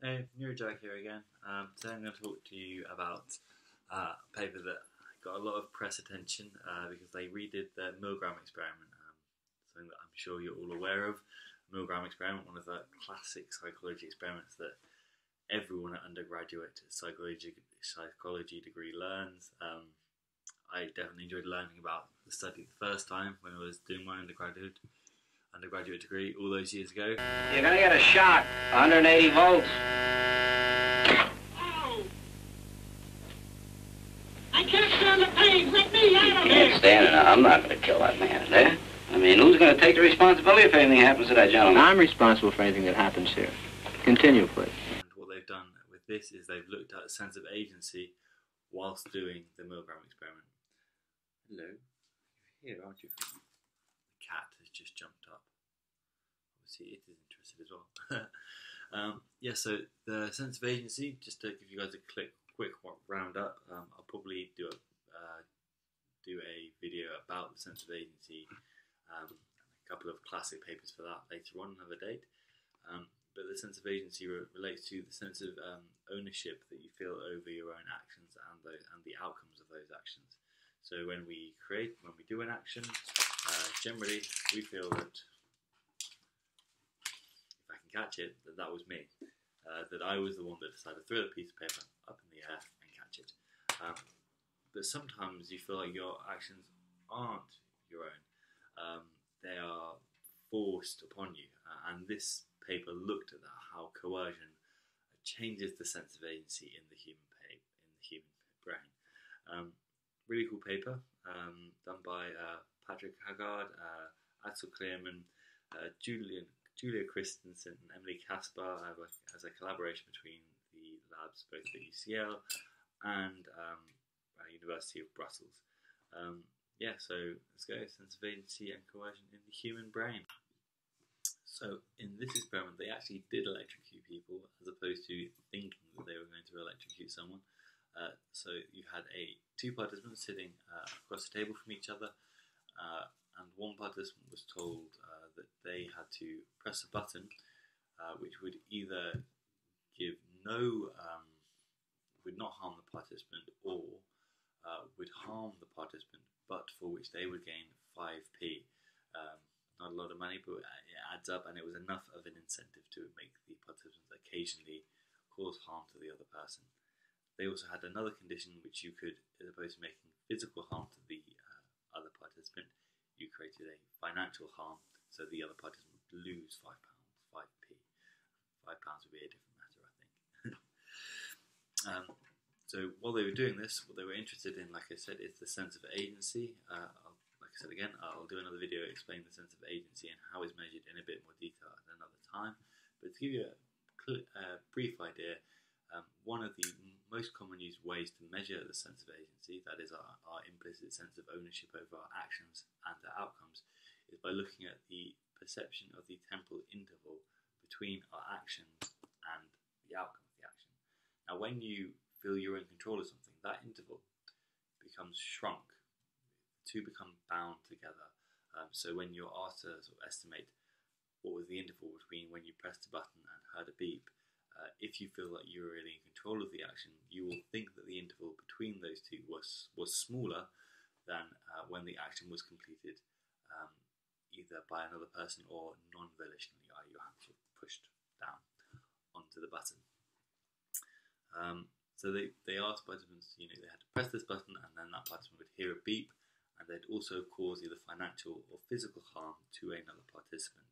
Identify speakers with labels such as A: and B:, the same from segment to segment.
A: Hey, Jack here again. Today I'm going to talk to you about a paper that got a lot of press attention because they redid the Milgram experiment, something that I'm sure you're all aware of. Milgram experiment, one of the classic psychology experiments that everyone at undergraduate psychology degree learns. I definitely enjoyed learning about the study the first time when I was doing my undergraduate degree all those years ago.
B: You're gonna get a shock, 180 volts.
C: Ow! I can't stand the pain. Let me out of here.
B: Can't stand it. I'm not gonna kill that man there. I mean, who's gonna take the responsibility if anything happens to that gentleman?
D: I'm responsible for anything that happens here. Continue, please.
A: And what they've done with this is they've looked at a sense of agency whilst doing the Milgram experiment. Hello, you're here, aren't you? The cat has just jumped up. Obviously, it is interested as well. So the sense of agency, just to give you guys a quick roundup, I'll probably do a video about the sense of agency, a couple of classic papers for that later on, another date. But the sense of agency relates to the sense of ownership that you feel over your own actions and the outcomes of those actions. So when we do an action, generally we feel that, if I can catch it, that was me. That I was the one that decided to throw the piece of paper up in the air and catch it. But sometimes you feel like your actions aren't your own. They are forced upon you. And this paper looked at that, how coercion changes the sense of agency in the human brain. Really cool paper, done by Patrick Haggard, Axel Cleeremans, Julia Christensen and Emily Caspar, as a collaboration between the labs both at UCL and University of Brussels. So let's go, sense of agency and coercion in the human brain. So in this experiment they actually did electrocute people as opposed to thinking that they were going to electrocute someone. So you had two participants sitting across the table from each other, and one participant was told that they had to press a button which would either would not harm the participant, or would harm the participant, but for which they would gain 5p. Not a lot of money, but it adds up, and it was enough of an incentive to make the participants occasionally cause harm to the other person. They also had another condition which you could, as opposed to making physical harm to the other participant, you created a financial harm, so the other participant would lose £5, 5p. £5 would be a different matter, I think. So while they were doing this, what they were interested in, like I said, is the sense of agency. Like I said again, I'll do another video explaining the sense of agency and how it's measured in a bit more detail at another time. But to give you a brief idea, one of the most common used ways to measure the sense of agency, that is our implicit sense of ownership over our actions and their outcomes, is by looking at the perception of the temporal interval between our actions and the outcome of the action. Now when you feel you're in control of something, that interval becomes shrunk. The two become bound together. So when you're asked to sort of estimate what was the interval between when you pressed a button and heard a beep, if you feel that you're really in control of the action, you will think that the interval between those two was smaller than when the action was completed either by another person or non-volitionally, i.e. your hands were pushed down onto the button. So they asked participants, they had to press this button, and then that participant would hear a beep, and they'd also cause either financial or physical harm to another participant.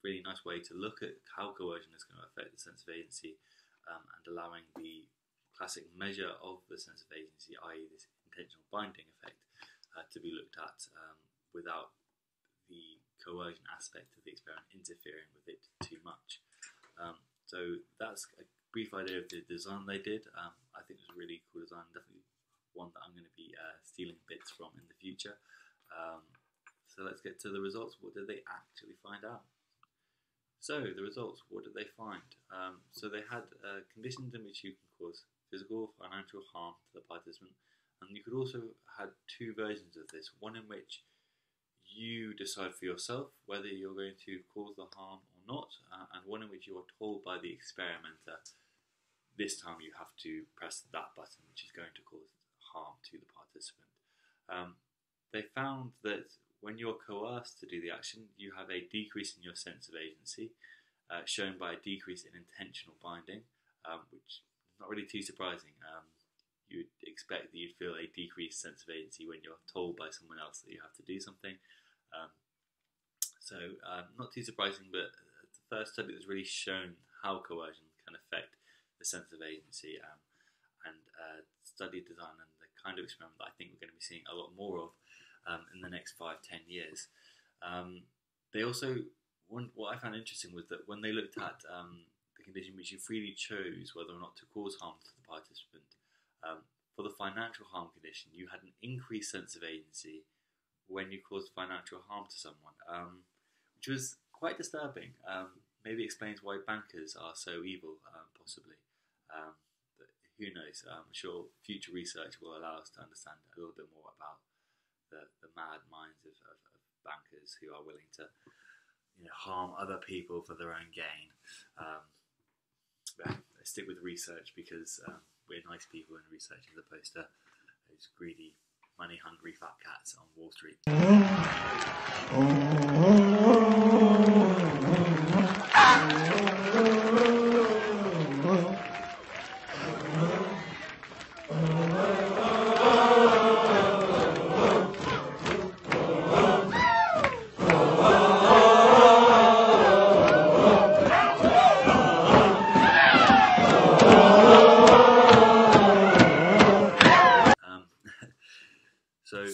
A: Really nice way to look at how coercion is going to affect the sense of agency, and allowing the classic measure of the sense of agency, i.e. this intentional binding effect, to be looked at without the coercion aspect of the experiment interfering with it too much. So that's a brief idea of the design they did. I think it was a really cool design, definitely one that I'm going to be stealing bits from in the future. So let's get to the results. What did they actually find out? So the results, what did they find? So they had conditions in which you can cause physical or financial harm to the participant, and you could also have two versions of this. One in which you decide for yourself whether you're going to cause the harm or not, and one in which you are told by the experimenter, this time you have to press that button, which is going to cause harm to the participant. They found that when you're coerced to do the action, you have a decrease in your sense of agency, shown by a decrease in intentional binding, which is not really too surprising. You would expect that you'd feel a decreased sense of agency when you're told by someone else that you have to do something. So not too surprising, but the first study that's really shown how coercion can affect the sense of agency and study design and the kind of experiment that I think we're going to be seeing a lot more of in the next 5-10 years. They also, what I found interesting was that when they looked at the condition which you freely chose whether or not to cause harm to the participant, for the financial harm condition, you had an increased sense of agency when you caused financial harm to someone, which was quite disturbing. Maybe explains why bankers are so evil, possibly. But who knows? I'm sure future research will allow us to understand a little bit more about the mad minds of bankers who are willing to harm other people for their own gain. But I stick with research because we're nice people in research as opposed to those greedy, money-hungry fat cats on Wall Street. So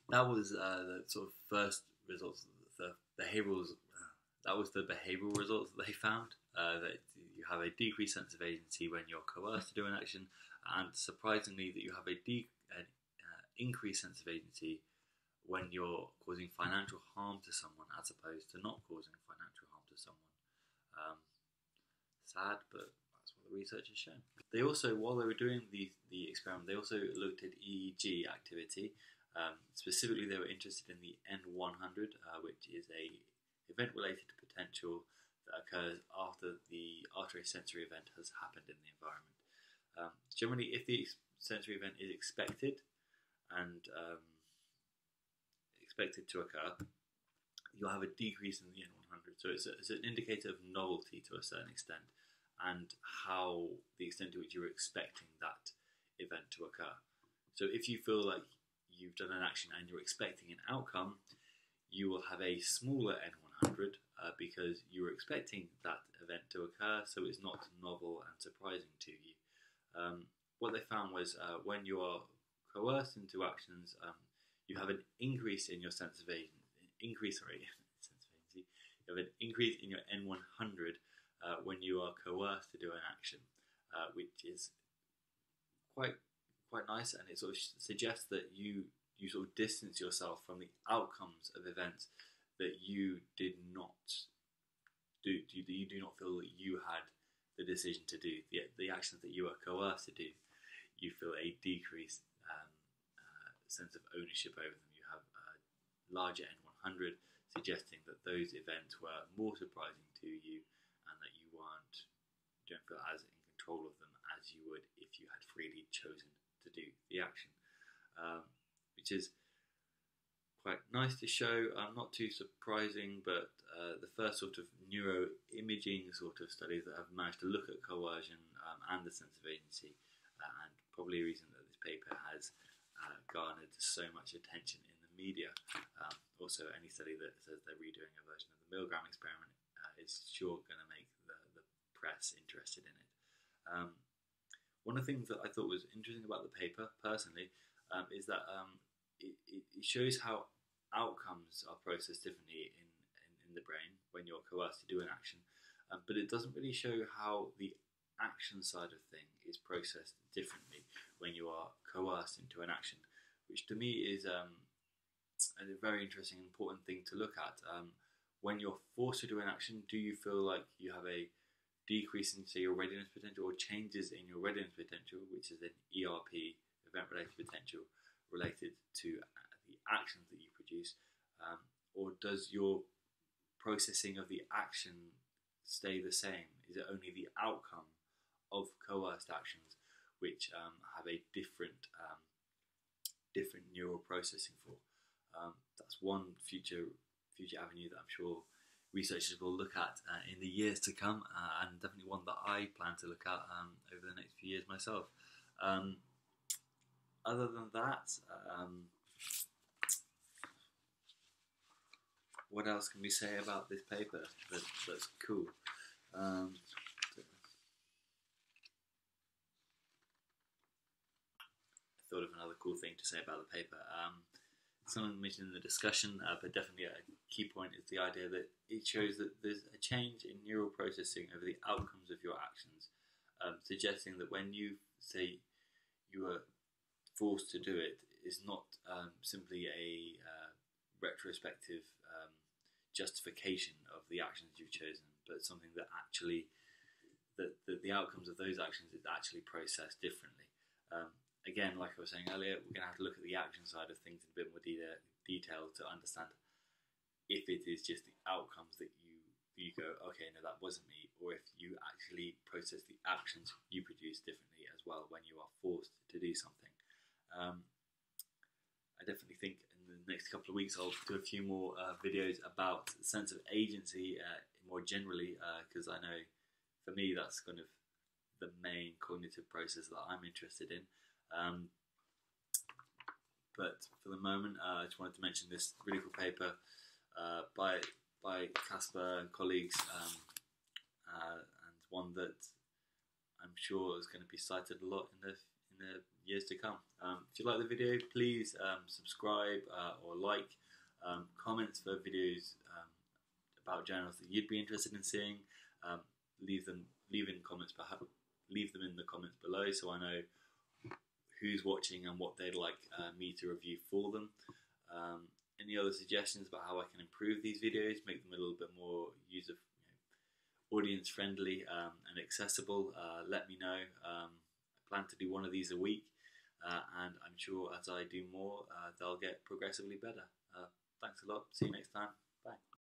A: that was the sort of first results, the behavioural. That was the behavioural results that they found. That you have a decreased sense of agency when you're coerced to do an action, and surprisingly, that you have an increased sense of agency when you're causing financial harm to someone, as opposed to not causing financial harm to someone. Sad, but that's what the research has shown. They also, while they were doing the experiment, they also looked at EEG activity. Specifically, they were interested in the N100, which is a event-related potential that occurs after a sensory event has happened in the environment. Generally, if the sensory event is expected and expected to occur, you'll have a decrease in the N100. So it's an indicator of novelty to a certain extent, and how the extent to which you're expecting that event to occur. So if you feel like you've done an action and you're expecting an outcome, you will have a smaller N100 because you're expecting that event to occur, so it's not novel and surprising to you. What they found was when you are coerced into actions, you have an increase in your sense of agency. You have an increase in your N100 when you are coerced to do an action, which is quite nice, and it sort of suggests that you sort of distance yourself from the outcomes of events that you did not do. You do not feel that you had the decision to do the actions that you were coerced to do. You feel a decreased sense of ownership over them. You have a larger N100, suggesting that those events were more surprising to you, and that you don't feel as in control of them as you would if you had freely chosen to do the action, which is quite nice to show. Not too surprising, but the first sort of neuroimaging sort of studies that have managed to look at coercion and the sense of agency, and probably a reason that this paper has garnered so much attention in the media. Also, any study that says they're redoing a version of the Milgram experiment is sure going to make the press interested in it. One of the things that I thought was interesting about the paper, personally, is that it shows how outcomes are processed differently in the brain when you're coerced to do an action, but it doesn't really show how the action side of thing is processed differently when you are coerced into an action, which to me is a very interesting and important thing to look at. When you're forced to do an action, do you feel like you have a decrease in, say, your readiness potential, or changes in your readiness potential, which is an ERP, event-related potential, related to the actions that you produce, or does your processing of the action stay the same? Is it only the outcome of coerced actions which have a different neural processing for? That's one future avenue that I'm sure researchers will look at in the years to come, and definitely one that I plan to look at over the next few years myself. Other than that, what else can we say about this paper that's cool? I thought of another cool thing to say about the paper. Someone mentioned in the discussion, but definitely a key point is the idea that it shows that there's a change in neural processing over the outcomes of your actions, suggesting that when you say you were forced to do it, is not simply a retrospective justification of the actions you've chosen, but something that actually that the outcomes of those actions is actually processed differently. Again, like I was saying earlier, we're going to have to look at the action side of things in a bit more detail to understand if it is just the outcomes that you go, okay, no, that wasn't me, or if you actually process the actions you produce differently as well when you are forced to do something. I definitely think in the next couple of weeks I'll do a few more videos about the sense of agency more generally, because I know for me that's kind of the main cognitive process that I'm interested in. But for the moment, I just wanted to mention this really cool paper by Caspar and colleagues, and one that I'm sure is going to be cited a lot in the years to come. If you like the video, please subscribe or like, comments for videos about journals that you'd be interested in seeing. Leave them in the comments below, so I know who's watching and what they'd like me to review for them. Any other suggestions about how I can improve these videos, make them a little bit more audience friendly and accessible, let me know. I plan to do one of these a week, and I'm sure as I do more, they'll get progressively better. Thanks a lot. See you next time. Bye.